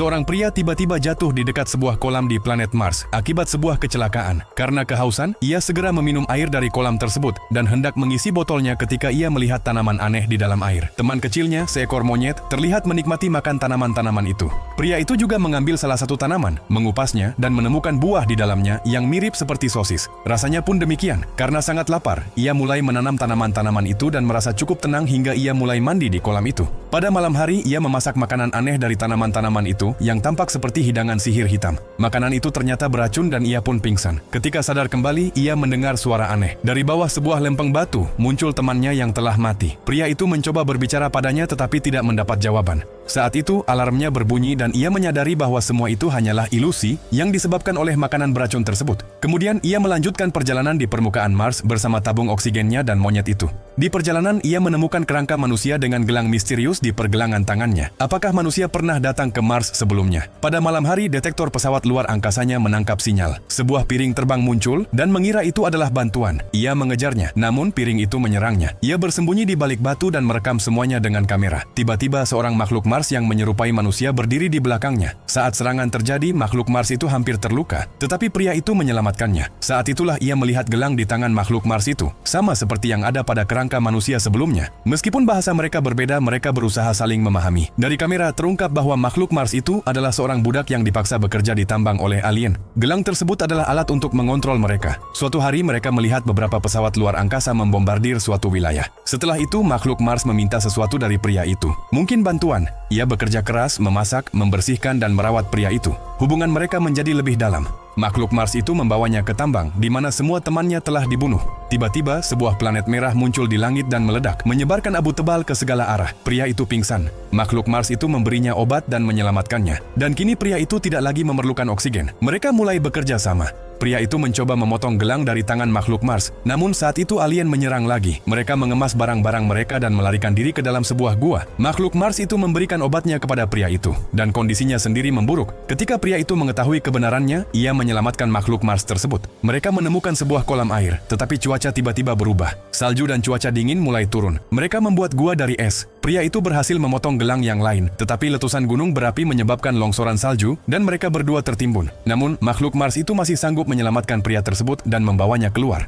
Seorang pria tiba-tiba jatuh di dekat sebuah kolam di planet Mars akibat sebuah kecelakaan. Karena kehausan, ia segera meminum air dari kolam tersebut dan hendak mengisi botolnya ketika ia melihat tanaman aneh di dalam air. Teman kecilnya, seekor monyet, terlihat menikmati makan tanaman-tanaman itu. Pria itu juga mengambil salah satu tanaman, mengupasnya, dan menemukan buah di dalamnya yang mirip seperti sosis. Rasanya pun demikian. Karena sangat lapar, ia mulai menanam tanaman-tanaman itu dan merasa cukup tenang hingga ia mulai mandi di kolam itu. Pada malam hari, ia memasak makanan aneh dari tanaman-tanaman itu yang tampak seperti hidangan sihir hitam. Makanan itu ternyata beracun dan ia pun pingsan. Ketika sadar kembali, ia mendengar suara aneh. Dari bawah sebuah lempeng batu, muncul temannya yang telah mati. Pria itu mencoba berbicara padanya tetapi tidak mendapat jawaban. Saat itu, alarmnya berbunyi dan ia menyadari bahwa semua itu hanyalah ilusi yang disebabkan oleh makanan beracun tersebut. Kemudian, ia melanjutkan perjalanan di permukaan Mars bersama tabung oksigennya dan monyet itu. Di perjalanan, ia menemukan kerangka manusia dengan gelang misterius di pergelangan tangannya. Apakah manusia pernah datang ke Mars sebelumnya? Pada malam hari, detektor pesawat luar angkasanya menangkap sinyal. Sebuah piring terbang muncul dan mengira itu adalah bantuan. Ia mengejarnya, namun piring itu menyerangnya. Ia bersembunyi di balik batu dan merekam semuanya dengan kamera. Tiba-tiba seorang makhluk Mars yang menyerupai manusia berdiri di belakangnya. Saat serangan terjadi, makhluk Mars itu hampir terluka, tetapi pria itu menyelamatkannya. Saat itulah ia melihat gelang di tangan makhluk Mars itu, sama seperti yang ada pada kerangka manusia sebelumnya. Meskipun bahasa mereka berbeda, mereka berusaha saling memahami. Dari kamera terungkap bahwa makhluk Mars itu adalah seorang budak yang dipaksa bekerja di tambang oleh alien. Gelang tersebut adalah alat untuk mengontrol mereka. Suatu hari mereka melihat beberapa pesawat luar angkasa membombardir suatu wilayah. Setelah itu, makhluk Mars meminta sesuatu dari pria itu. Mungkin bantuan. Ia bekerja keras, memasak, membersihkan, dan merawat pria itu. Hubungan mereka menjadi lebih dalam. Makhluk Mars itu membawanya ke tambang, di mana semua temannya telah dibunuh. Tiba-tiba, sebuah planet merah muncul di langit dan meledak, menyebarkan abu tebal ke segala arah. Pria itu pingsan. Makhluk Mars itu memberinya obat dan menyelamatkannya. Dan kini pria itu tidak lagi memerlukan oksigen. Mereka mulai bekerja sama. Pria itu mencoba memotong gelang dari tangan makhluk Mars. Namun saat itu alien menyerang lagi. Mereka mengemas barang-barang mereka dan melarikan diri ke dalam sebuah gua. Makhluk Mars itu memberikan obatnya kepada pria itu. Dan kondisinya sendiri memburuk. Ketika pria itu mengetahui kebenarannya, ia menyelamatkan makhluk Mars tersebut. Mereka menemukan sebuah kolam air, tetapi cuaca tiba-tiba berubah. Salju dan cuaca dingin mulai turun. Mereka membuat gua dari es. Pria itu berhasil memotong gelang yang lain, tetapi letusan gunung berapi menyebabkan longsoran salju dan mereka berdua tertimbun. Namun, makhluk Mars itu masih sanggup menyelamatkan pria tersebut dan membawanya keluar.